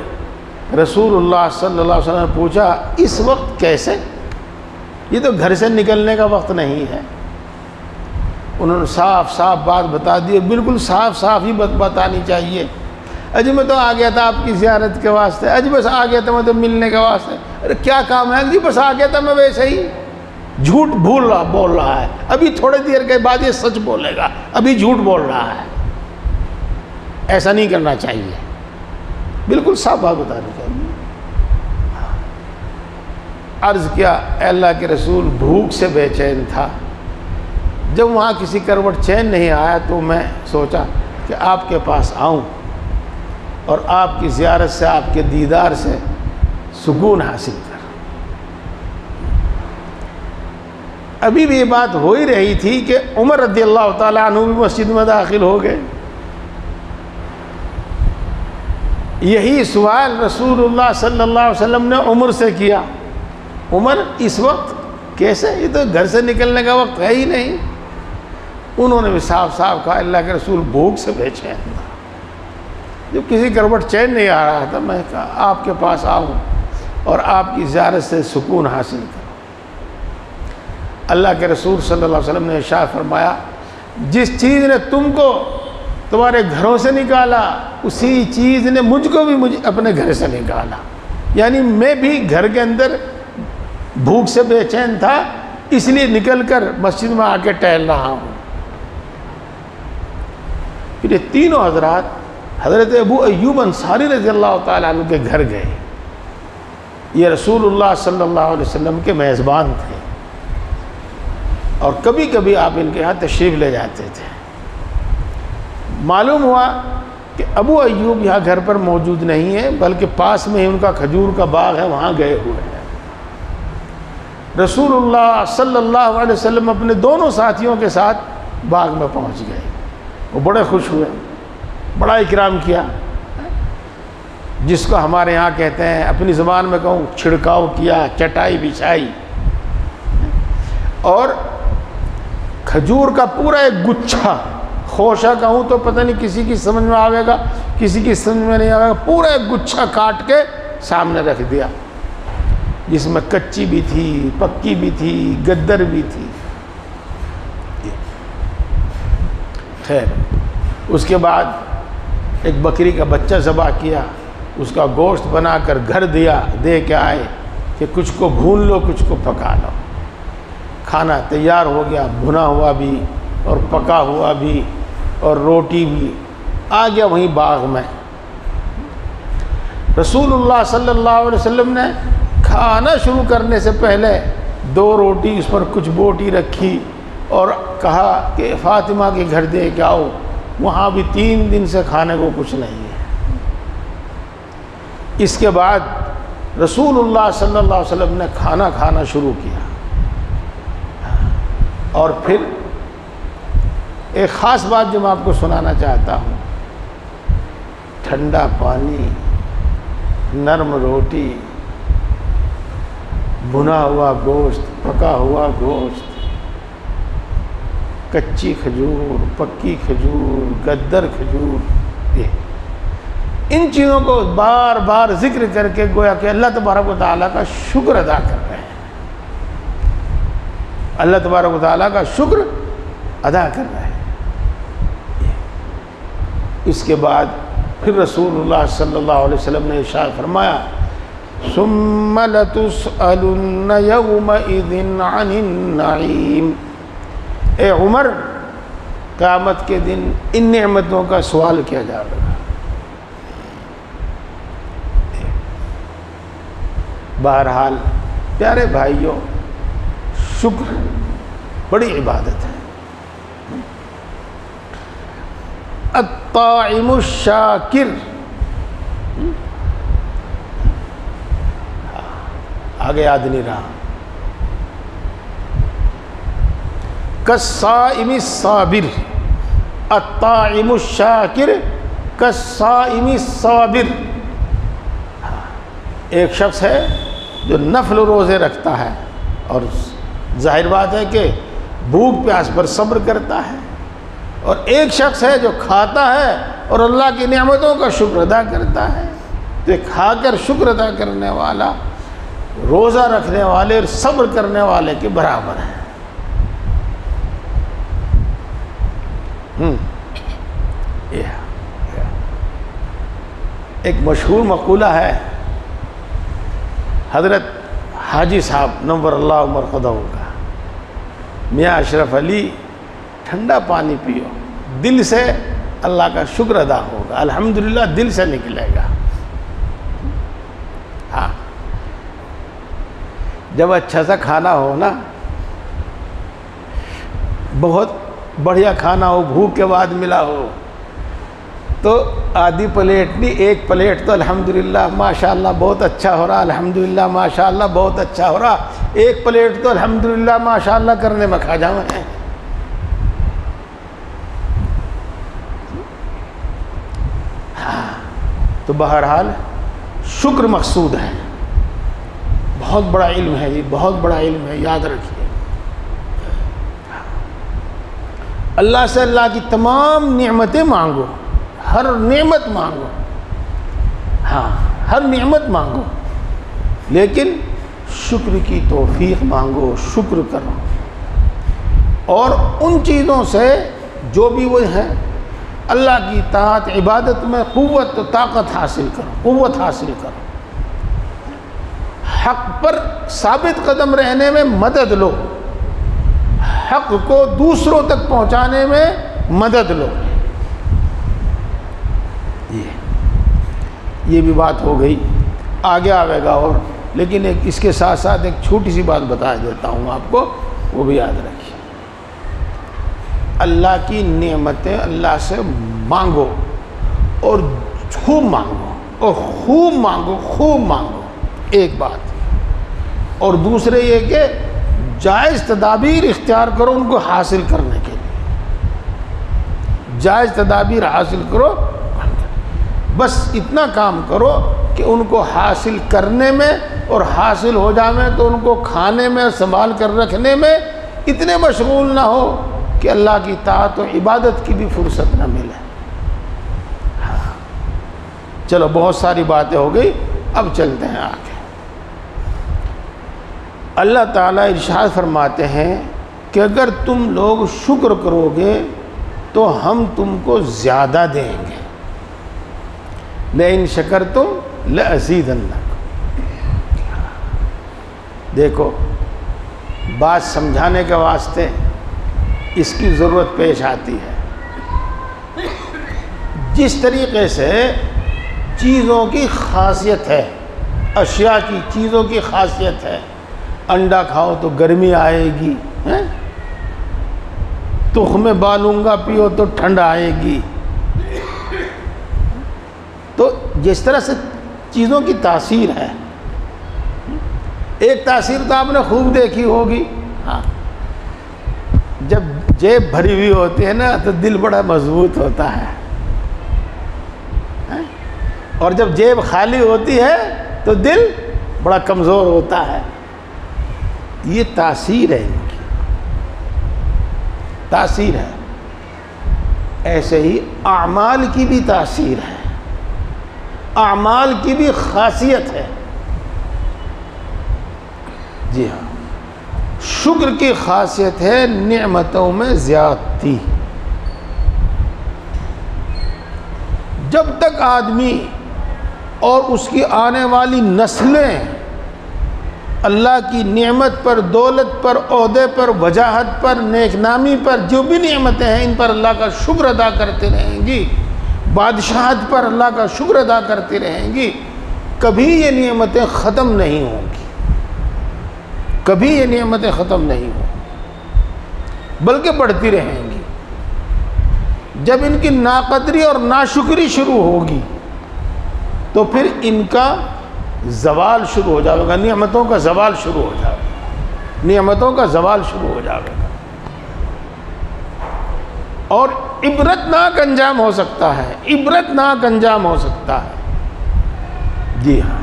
رسول اللہ صلی اللہ علیہ وسلم نے پوچھا اس وقت کیسے؟ یہ تو گھر سے نکلنے کا وقت نہیں ہے۔ انہوں نے صاف صاف بات بتا دی، بالکل صاف صاف ہی بتانی چاہیے۔ اجی میں تو آ گیا تھا آپ کی زیارت کے واسطے، اجی بس آ گیا تھا میں تو ملنے کے واسطے۔ ارے کیا کام ہے؟ جی بس آ گیا تھا میں ویسے ہی۔ جھوٹ بول رہا ہے، ابھی تھوڑے دیر کے بعد یہ سچ بولے گا، ابھی جھوٹ بول رہا ہے۔ ایسا نہیں کرنا چاہیے، بالکل صاف بات بتانی چاہیے۔ عرض کیا اے اللہ کے رسول بھوک سے بے چین تھا، جب وہاں کسی کروٹ چین نہیں آیا تو میں سوچا کہ آپ کے پاس آؤں اور آپ کی زیارت سے، آپ کے دیدار سے سکون حاصل کر۔ ابھی بھی یہ بات ہو ہی رہی تھی کہ عمر رضی اللہ تعالیٰ عنہ بھی مسجد میں داخل ہو گئے۔ یہی سوال رسول اللہ صلی اللہ علیہ وسلم نے عمر سے کیا، عمر اس وقت کیسے؟ یہ تو گھر سے نکلنے کا وقت ہے ہی نہیں۔ انہوں نے بھی صاف صاف کہا اللہ کے رسول بھوک سے بے چین تھا، جب کسی کروٹ چین نہیں آ رہا تھا، میں کہا آپ کے پاس آؤں اور آپ کی زیارت سے سکون حاصل کروں۔ اللہ کے رسول صلی اللہ علیہ وسلم نے ارشاد فرمایا جس چیز نے تم کو تمہارے گھروں سے نکالا اسی چیز نے مجھ کو بھی اپنے گھر سے نکالا، یعنی میں بھی گھر کے اندر بھوک سے بے چین تھا، اس لیے نکل کر مسجد میں آ کے ٹہل رہا ہوں۔ پھر یہ تینوں حضرات حضرت ابو ایوب انصاری رضی اللہ تعالیٰ عنہ کے گھر گئے۔ یہ رسول اللہ صلی اللہ علیہ وسلم کے میزبان تھے، اور کبھی کبھی آپ ان کے ہاں تشریف لے جاتے تھے۔ معلوم ہوا کہ کہ ابو ایوب یہاں گھر پر موجود نہیں ہے، بلکہ پاس میں ہی ان کا کھجور کا باغ ہے، وہاں گئے ہوئے ہیں۔ رسول اللہ صلی اللہ علیہ وسلم اپنے دونوں ساتھیوں کے ساتھ باغ میں پہنچ گئے، وہ بڑے خوش ہوئے، بڑا اکرام کیا، جس کو ہمارے ہاں کہتے ہیں، اپنی زبان میں کہوں چھڑکاؤ کیا، چٹائی بچھائی، اور کھجور کا پورا ایک گچھا، خوشہ کہوں تو پتہ نہیں کسی کی سمجھ میں آئے گا، کسی کی سمجھ میں نہیں آئے گا، پورا ایک گچھا کاٹ کے سامنے رکھ دیا، جس میں کچی بھی تھی، پکی بھی تھی، گدر بھی تھی۔ خیر، اس کے بعد ایک بکری کا بچہ ذبح کیا، اس کا گوشت بنا کر گھر دے کے آئے کہ کچھ کو بھون لو، کچھ کو پکا لو۔ کھانا تیار ہو گیا، بھنا ہوا بھی اور پکا ہوا بھی اور روٹی بھی، آ گیا وہیں باغ میں۔ رسول اللہ صلی اللہ علیہ وسلم نے کھانا شروع کرنے سے پہلے 2 روٹی، اس پر کچھ بوٹی رکھی اور کہا کہ فاطمہ کے گھر دے کے آؤ، وہاں بھی 3 دن سے کھانے کو کچھ نہیں ہے۔ اس کے بعد رسول اللہ صلی اللہ علیہ وسلم نے کھانا کھانا شروع کیا، اور پھر ایک خاص بات جو میں آپ کو سنانا چاہتا ہوں، ٹھنڈا پانی، نرم روٹی، بھنا ہوا گوشت، پکا ہوا گوشت، کچی کھجور، پکی کھجور، گدر کھجور، ان چیزوں کو بار بار ذکر کر کے گویا کہ اللہ تبارک و تعالیٰ کا شکر ادا کر رہے ہیں، اللہ تبارک و تعالیٰ کا شکر ادا کر رہے ہیں۔ اس کے بعد پھر رسول اللہ صلی اللہ علیہ وسلم نے ارشاد فرمایا، ثم لتسألن یومئذ عن النعیم، اے عمر، قیامت کے دن ان نعمتوں کا سوال کیا جائے گا۔ بہرحال پیارے بھائیوں، شکر بڑی عبادت ہے۔ الطاعم الشاکر، آگے یاد نہیں رہا، کالصائم الصابر، الطاعم الشاکر کالصائم الصابر۔ ایک شخص ہے جو نفل روزے رکھتا ہے اور ظاہر بات ہے کہ بھوک پیاس پر صبر کرتا ہے، اور ایک شخص ہے جو کھاتا ہے اور اللہ کی نعمتوں کا شکر ادا کرتا ہے۔ تو کھا کر شکر ادا کرنے والا روزہ رکھنے والے اور صبر کرنے والے کے برابر ہے۔ ایک مشہور مقولہ ہے حضرت حاجی صاحب نور اللہ مرقدہ کا، میاں اشرف علی، ٹھنڈا پانی پیو، دل سے اللہ کا شکر ادا ہوگا، الحمدللہ دل سے نکلے گا۔ ہاں، جب اچھا سا کھانا ہو نا، بہت بڑھیا کھانا ہو، بھوک کے بعد ملا ہو، تو آدھی پلیٹ نہیں، 1 پلیٹ تو الحمدللہ ماشاءاللہ بہت اچھا ہو رہا، الحمدللہ ماشاءاللہ بہت اچھا ہو رہا، 1 پلیٹ تو الحمدللہ ماشاءاللہ کرنے میں کھا جاؤں ہیں۔ تو بہرحال شکر مقصود ہے، بہت بڑا علم ہے، یہ بہت بڑا علم ہے، یاد رکھیے۔ اللہ سے اللہ کی تمام نعمتیں مانگو، ہر نعمت مانگو، ہاں ہر نعمت مانگو، لیکن شکر کی توفیق مانگو، شکر کرو، اور ان چیزوں سے جو بھی وہ ہیں اللہ کی اطاعت عبادت میں قوت و طاقت حاصل کرو، قوت حاصل کرو، حق پر ثابت قدم رہنے میں مدد لو، حق کو دوسروں تک پہنچانے میں مدد لو۔ یہ بھی بات ہو گئی، آگے آئے گا اور، لیکن ایک اس کے ساتھ ساتھ ایک چھوٹی سی بات بتا دیتا ہوں آپ کو، وہ بھی یاد رکھیے۔ اللہ کی نعمتیں اللہ سے مانگو، اور خوب مانگو، اور خوب مانگو، خوب مانگو، ایک بات۔ اور دوسرے یہ کہ جائز تدابیر اختیار کرو ان کو حاصل کرنے کے لیے، جائز تدابیر حاصل کرو، بس اتنا کام کرو کہ ان کو حاصل کرنے میں اور حاصل ہو جانے تو ان کو کھانے میں سنبھال کر رکھنے میں اتنے مشغول نہ ہو کہ اللہ کی طاعت و عبادت کی بھی فرصت نہ ملے۔ چلو بہت ساری باتیں ہو گئی، اب چلتے ہیں آگے۔ اللہ تعالیٰ ارشاد فرماتے ہیں کہ اگر تم لوگ شکر کرو گے تو ہم تم کو زیادہ دیں گے، لئن شکرتم لأزیدنکم۔ دیکھو بات سمجھانے کے واسطے اس کی ضرورت پیش آتی ہے۔ جس طریقے سے چیزوں کی خاصیت ہے، اشیاء کی چیزوں کی خاصیت ہے، انڈا کھاؤ تو گرمی آئے گی، تخم بالونگا پیو تو ٹھنڈ آئے گی، تو جس طرح سے چیزوں کی تاثیر ہے، ایک تاثیر تو آپ نے خوب دیکھی ہوگی، ہاں، جب جیب بھری ہوئی ہوتی ہے نا تو دل بڑا مضبوط ہوتا ہے، اور جب جیب خالی ہوتی ہے تو دل بڑا کمزور ہوتا ہے۔ یہ تاثیر ہے، ان کی تاثیر ہے۔ ایسے ہی اعمال کی بھی تاثیر ہے، اعمال کی بھی خاصیت ہے۔ جی ہاں، شکر کی خاصیت ہے نعمتوں میں زیادتی۔ جب تک آدمی اور اس کی آنے والی نسلیں اللہ کی نعمت پر، دولت پر، عہدے پر، وجاہت پر، نیک نامی پر، جو بھی نعمتیں ہیں ان پر اللہ کا شکر ادا کرتے رہیں گی، بادشاہت پر اللہ کا شکر ادا کرتی رہیں گی، کبھی یہ نعمتیں ختم نہیں ہوں گی، کبھی یہ نعمتیں ختم نہیں ہوں، بلکہ بڑھتی رہیں گی۔ جب ان کی ناقدری اور ناشکری شروع ہوگی تو پھر ان کا زوال شروع ہو جائے گا، نعمتوں کا زوال شروع ہو جائے گا، نعمتوں کا زوال شروع ہو جائے گا، اور عبرتناک انجام ہو سکتا ہے، عبرتناک انجام ہو سکتا ہے۔ جی ہاں،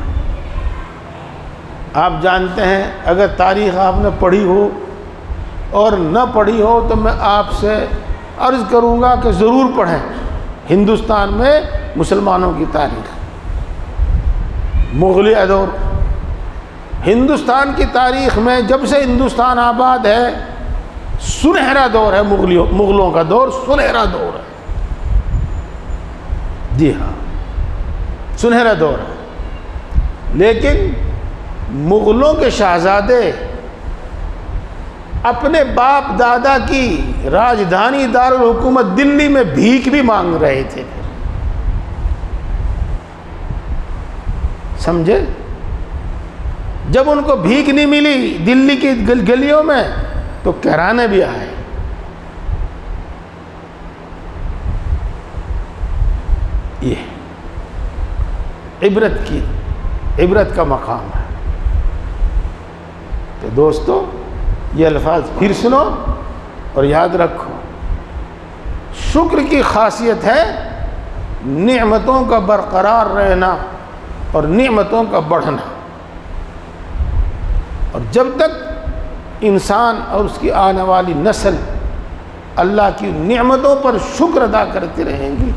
آپ جانتے ہیں، اگر تاریخ آپ نے پڑھی ہو اور نہ پڑھی ہو تو میں آپ سے عرض کروں گا کہ ضرور پڑھیں ہندوستان میں مسلمانوں کی تاریخ، مغلیہ دور، ہندوستان کی تاریخ میں جب سے ہندوستان آباد ہے سنہرا دور ہے، مغلوں کا دور سنہرا دور ہے۔ جی ہاں، سنہرا دور ہے، لیکن مغلوں کے شہزادے اپنے باپ دادا کی راجدھانی دارالحکومت دلی میں بھیک بھی مانگ رہے تھے، سمجھے؟ جب ان کو بھیک نہیں ملی دلی کی گلیوں میں تو کہرانے بھی آئے۔ یہ عبرت کا مقام ہے۔ تو دوستو یہ الفاظ پھر سنو اور یاد رکھو، شکر کی خاصیت ہے نعمتوں کا برقرار رہنا اور نعمتوں کا بڑھنا، اور جب تک انسان اور اس کی آنے والی نسل اللہ کی نعمتوں پر شکر ادا کرتی رہیں گی،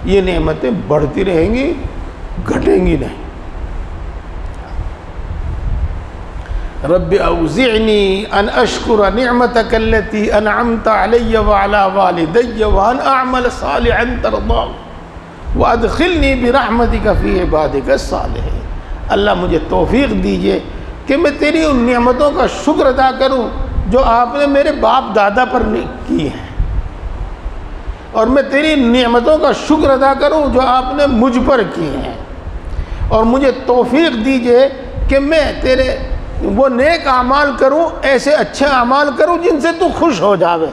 یہ نعمتیں بڑھتی رہیں گی، گھٹیں گی نہیں۔ رب اوزعنی ان اشکر نعمتک التی انعمت علی وعلی والدی وان اعمل صالحا ترضاه وادخلنی برحمتک فی عبادک الصالحین۔ اللہ مجھے توفیق دیجئے کہ میں تیری ان نعمتوں کا شکر ادا کروں جو آپ نے میرے باپ دادا پر کی ہیں، اور میں تیری نعمتوں کا شکر ادا کروں جو آپ نے مجھ پر کی ہیں، اور مجھے توفیق دیجئے کہ میں تیرے وہ نیک اعمال کروں، ایسے اچھے اعمال کروں جن سے تو خوش ہو جاوے،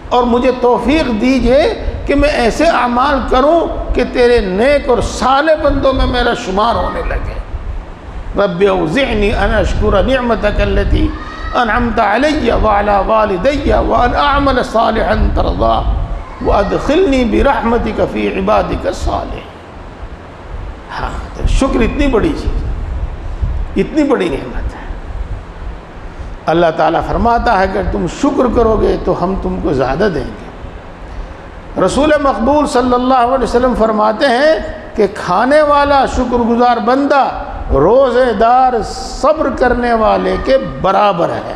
اور مجھے توفیق دیجئے کہ میں ایسے اعمال کروں کہ تیرے نیک اور صالح بندوں میں میرا شمار ہونے لگے۔ رب اوزعنی ان اشکر نعمتک التی انعمت علی وعلی والدی وان اعمل صالحا ترضاہ وادخلنی برحمتک فی عبادک الصالحین۔ ہاں، تو شکر اتنی بڑی چیز، اتنی بڑی نعمت ہے۔ اللہ تعالیٰ فرماتا ہے کہ تم شکر کرو گے تو ہم تم کو زیادہ دیں گے۔ رسول مقبول صلی اللہ علیہ وسلم فرماتے ہیں کہ کھانے والا شکر گزار بندہ روزے دار صبر کرنے والے کے برابر ہے۔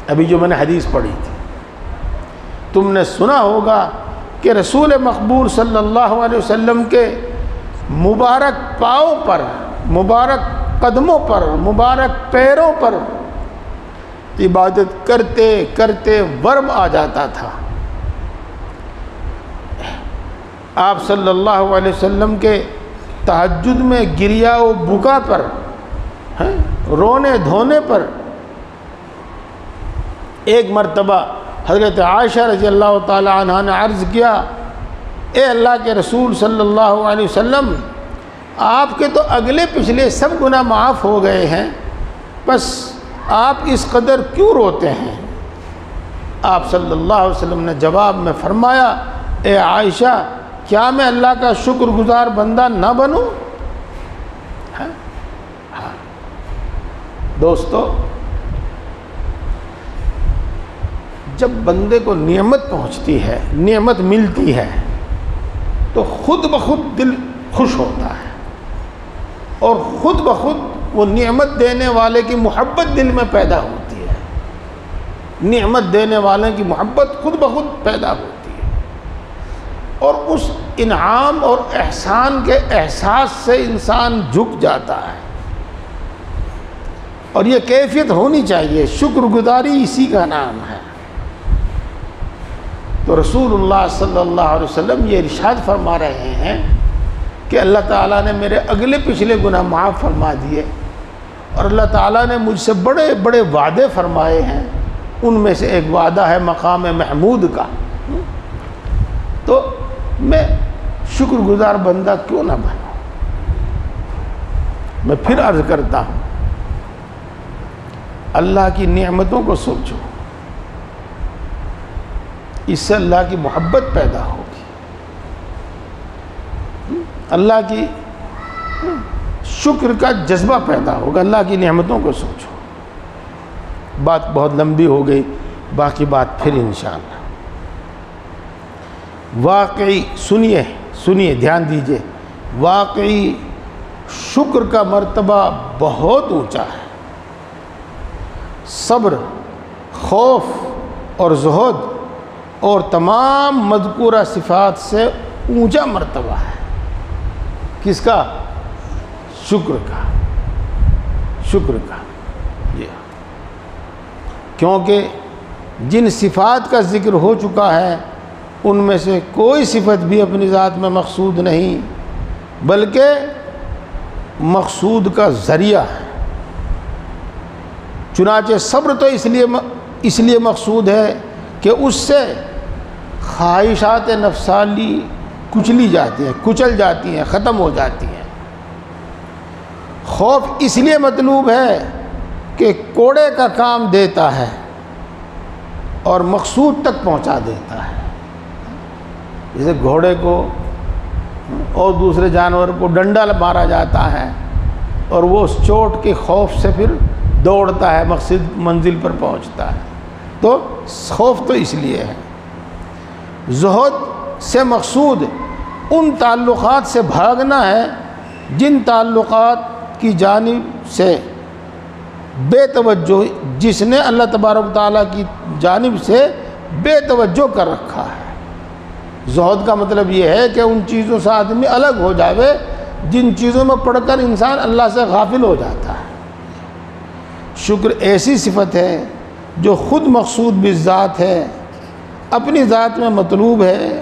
ابھی جو میں نے حدیث پڑھی تھی، تم نے سنا ہوگا کہ رسول مقبول صلی اللہ علیہ وسلم کے مبارک پاؤں پر، مبارک قدموں پر، مبارک پیروں پر عبادت کرتے کرتے ورم آ جاتا تھا۔ آپ صلی اللہ علیہ وسلم کے تہجد میں گریا و بکا پر، رونے دھونے پر، ایک مرتبہ حضرت عائشہ رضی اللہ تعالی عنہ نے عرض کیا، اے اللہ کے رسول صلی اللہ علیہ وسلم، آپ کے تو اگلے پچھلے سب گناہ معاف ہو گئے ہیں، بس آپ اس قدر کیوں روتے ہیں؟ آپ صلی اللہ علیہ وسلم نے جواب میں فرمایا، اے عائشہ، کیا میں اللہ کا شکر گزار بندہ نہ بنوں؟ ہاں دوستو، جب بندے کو نعمت پہنچتی ہے، نعمت ملتی ہے، تو خود بخود دل خوش ہوتا ہے، اور خود بخود وہ نعمت دینے والے کی محبت دل میں پیدا ہوتی ہے۔ نعمت دینے والے کی محبت خود بخود پیدا ہوتی ہے، اور اس انعام اور احسان کے احساس سے انسان جھک جاتا ہے، اور یہ کیفیت ہونی چاہیے۔ شکر گزاری اسی کا نام ہے۔ تو رسول اللہ صلی اللہ علیہ وسلم یہ ارشاد فرما رہے ہیں کہ اللہ تعالیٰ نے میرے اگلے پچھلے گناہ معاف فرما دیے، اور اللہ تعالیٰ نے مجھ سے بڑے بڑے وعدے فرمائے ہیں، ان میں سے ایک وعدہ ہے مقام محمود کا۔ تو میں شکر گزار بندہ کیوں نہ بنوں؟ میں پھر عرض کرتا ہوں، اللہ کی نعمتوں کو سوچو، اس سے اللہ کی محبت پیدا ہوگی، اللہ کی شکر کا جذبہ پیدا ہوگا۔ اللہ کی نعمتوں کو سوچو۔ بات بہت لمبی ہو گئی، باقی بات پھر انشاءاللہ۔ واقعی سنیے دھیان دیجئے، واقعی شکر کا مرتبہ بہت اونچا ہے۔ صبر، خوف اور زہد اور تمام مذکورہ صفات سے اونچا مرتبہ ہے۔ کس کا؟ شکر کا، شکر کا۔ کیونکہ جن صفات کا ذکر ہو چکا ہے ان میں سے کوئی صفت بھی اپنی ذات میں مقصود نہیں، بلکہ مقصود کا ذریعہ ہے۔ چنانچہ صبر تو اس لیے مقصود ہے کہ اس سے خواہشات نفسانی کچلی جاتی ہیں، کچل جاتی ہیں، ختم ہو جاتی ہیں۔ خوف اس لیے مطلوب ہے کہ کوڑے کا کام دیتا ہے اور مقصود تک پہنچا دیتا ہے۔ جیسے گھوڑے کو اور دوسرے جانور کو ڈنڈا مارا جاتا ہے، اور وہ اس چوٹ کے خوف سے پھر دوڑتا ہے، مقصد منزل پر پہنچتا ہے۔ تو خوف تو اس لیے ہے۔ زہد سے مقصود ان تعلقات سے بھاگنا ہے جن تعلقات کی جانب سے بے توجہ، جس نے اللہ تبارک و تعالیٰ کی جانب سے بے توجہ کر رکھا ہے۔ زہد کا مطلب یہ ہے کہ ان چیزوں سے آدمی الگ ہو جاوے جن چیزوں میں پڑھ کر انسان اللہ سے غافل ہو جاتا ہے۔ شکر ایسی صفت ہے جو خود مقصود بالذات ہے، اپنی ذات میں مطلوب ہے۔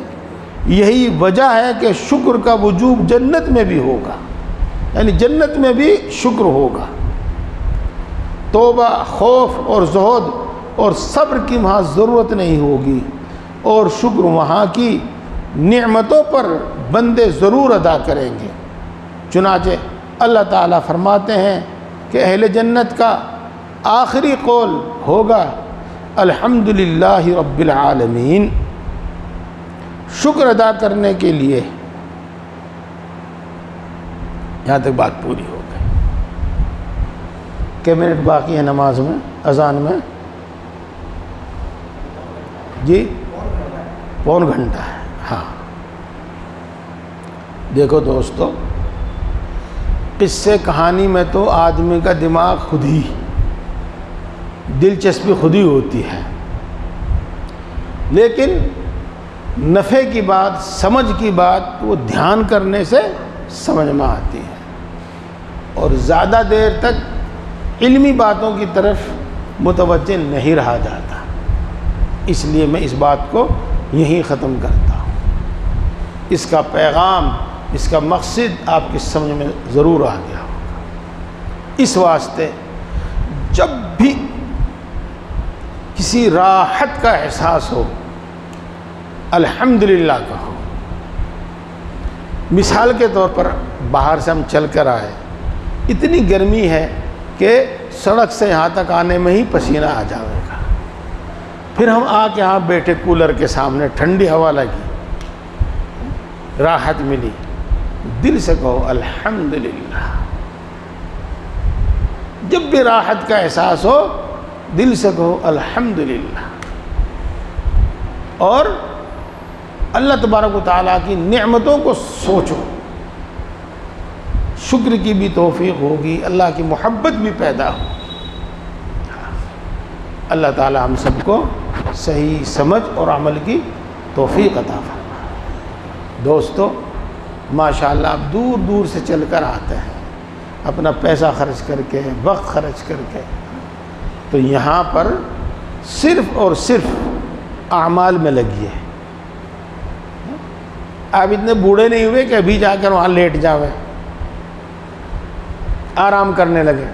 یہی وجہ ہے کہ شکر کا وجوب جنت میں بھی ہوگا، یعنی جنت میں بھی شکر ہوگا۔ توبہ، خوف اور زہد اور صبر کی وہاں ضرورت نہیں ہوگی، اور شکر وہاں کی نعمتوں پر بندے ضرور ادا کریں گے۔ چنانچہ اللہ تعالیٰ فرماتے ہیں کہ اہل جنت کا آخری قول ہوگا الحمدللہ رب العالمین، شکر ادا کرنے کے لیے۔ یہاں تک بات پوری ہو گئی۔ کہ منٹ باقی ہے نماز میں، اذان میں؟ جی پون گھنٹہ ہے۔ ہاں دیکھو دوستو، قصے کہانی میں تو آدمی کا دماغ خود ہی، دلچسپی خود ہی ہوتی ہے، لیکن نفع کی بات، سمجھ کی بات وہ دھیان کرنے سے سمجھ میں آتی ہے، اور زیادہ دیر تک علمی باتوں کی طرف متوجہ نہیں رہا جاتا۔ اس لیے میں اس بات کو یہیں ختم کرتا ہوں۔ اس کا پیغام، اس کا مقصد آپ کی سمجھ میں ضرور آ گیا ہوگا۔ اس واسطے جب بھی کسی راحت کا احساس ہو، الحمدللہ کہو۔ مثال کے طور پر باہر سے ہم چل کر آئے، اتنی گرمی ہے کہ سڑک سے یہاں تک آنے میں ہی پسینہ آ جائے گا، پھر ہم آ کے یہاں بیٹھے کولر کے سامنے، ٹھنڈی ہوا لگی، راحت ملی، دل سے کہو الحمدللہ۔ جب بھی راحت کا احساس ہو دل سے کہو الحمدللہ، اور اللہ تبارک و تعالیٰ کی نعمتوں کو سوچو، شکر کی بھی توفیق ہوگی، اللہ کی محبت بھی پیدا ہو۔ اللہ تعالیٰ ہم سب کو صحیح سمجھ اور عمل کی توفیق عطا فرمائے۔ دوستو ماشاءاللہ آپ دور دور سے چل کر آتے ہیں، اپنا پیسہ خرچ کر کے، وقت خرچ کر کے، تو یہاں پر صرف اور صرف اعمال میں لگیے۔ آپ اتنے بوڑھے نہیں ہوئے کہ ابھی جا کر وہاں لیٹ جاویں، آرام کرنے لگے۔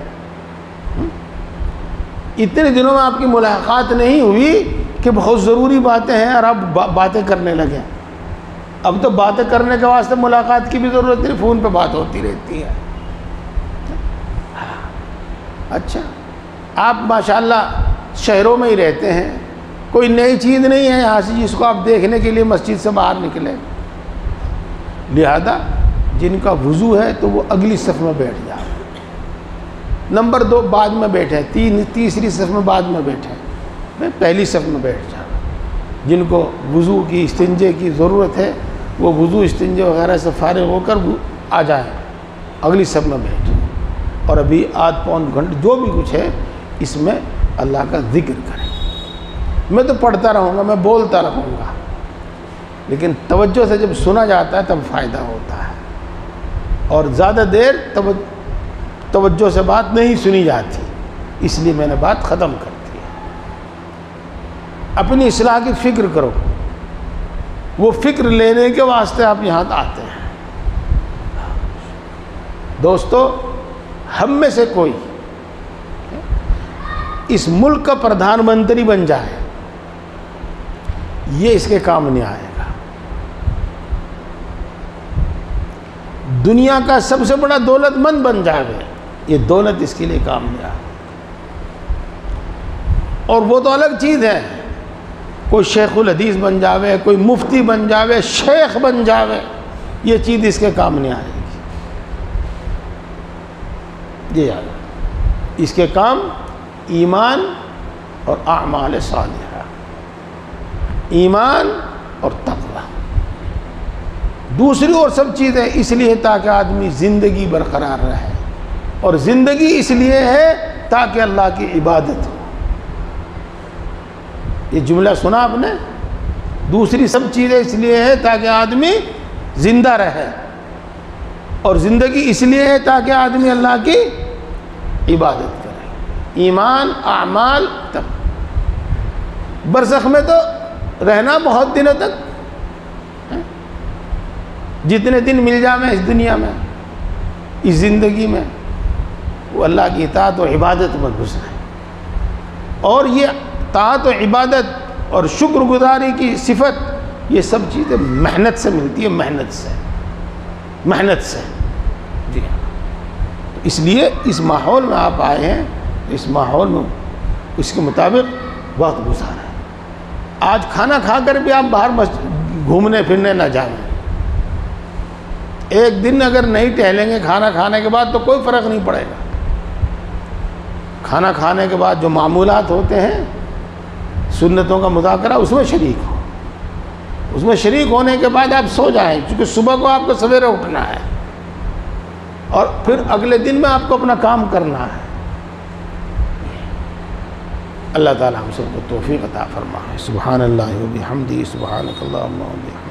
اتنے دنوں میں آپ کی ملاقات نہیں ہوئی کہ بہت ضروری باتیں ہیں اور آپ باتیں کرنے لگے۔ اب تو باتیں کرنے کے واسطے ملاقات کی بھی ضرورت نہیں، فون پہ بات ہوتی رہتی ہے۔ اچھا، آپ ماشاءاللہ شہروں میں ہی رہتے ہیں، کوئی نئی چیز نہیں ہے یہاں سے جس کو آپ دیکھنے کے لیے مسجد سے باہر نکلیں، لہذا جن کا وضو ہے تو وہ اگلی صف میں بیٹھ جائے، نمبر 2 بعد میں بیٹھے، تیسری صف میں بعد میں بیٹھے، میں پہلی صف میں بیٹھ جاؤں۔ جن کو وضو کی، استنجے کی ضرورت ہے وہ وضو استنجے وغیرہ سے فارغ ہو کر آ جائیں، اگلی صف میں بیٹھیں، اور ابھی آدھ پون گھنٹے جو بھی کچھ ہے اس میں اللہ کا ذکر کریں۔ میں تو پڑھتا رہوں گا، میں بولتا رہوں گا، لیکن توجہ سے جب سنا جاتا ہے تب فائدہ ہوتا ہے، اور زیادہ دیر توجہ سے بات نہیں سنی جاتی، اس لیے میں نے بات ختم کر دی۔ اپنی اصلاح کی فکر کرو، وہ فکر لینے کے واسطے آپ یہاں آتے ہیں۔ دوستو ہم میں سے کوئی اس ملک کا پردھان منتری بن جائے، یہ اس کے کام نہیں آئے گا۔ دنیا کا سب سے بڑا دولت مند بن جائے، یہ دولت اس کے لیے کام نہیں آئے، اور وہ تو الگ چیز ہے، کوئی شیخ الحدیث بن جاوے، کوئی مفتی بن جاوے، شیخ بن جاوے، یہ چیز اس کے کام نہیں آئے گی۔ یہ یاد، اس کے کام ایمان اور اعمال صالحہ، ایمان اور تقوی، دوسری اور سب چیزیں اس لیے تاکہ آدمی زندگی برقرار رہے، اور زندگی اس لیے ہے تاکہ اللہ کی عبادت ہو۔ یہ جملہ سنا آپ نے، دوسری سب چیزیں اس لیے ہے تاکہ آدمی زندہ رہے، اور زندگی اس لیے ہے تاکہ آدمی اللہ کی عبادت کرے، ایمان، اعمال، تب برزخ میں تو رہنا بہت دنوں تک، جتنے دن مل جائیں اس دنیا میں، اس زندگی میں، وہ اللہ کی اطاعت و عبادت میں گزرے، اور یہ طاعت و عبادت اور شکر گزاری کی صفت، یہ سب چیزیں محنت سے ملتی ہے، محنت سے جی ہاں۔ اس لیے اس ماحول میں آپ آئے ہیں، اس ماحول میں اس کے مطابق وقت گزاریں۔ آج کھانا کھا کر بھی آپ باہر گھومنے پھرنے نہ جائیں، ایک دن اگر نہیں ٹہلیں گے کھانا کھانے کے بعد تو کوئی فرق نہیں پڑے گا۔ کھانا کھانے کے بعد جو معمولات ہوتے ہیں، سنتوں کا مذاکرہ، اس میں شریک ہو، اس میں شریک ہونے کے بعد آپ سو جائیں، کیونکہ صبح کو آپ کو سویرے اٹھنا ہے اور پھر اگلے دن میں آپ کو اپنا کام کرنا ہے۔ اللہ تعالی ہم سب کو توفیق عطا فرمائے۔ سبحان اللہ و بحمدہ، سبحانک اللہم و بحمدک۔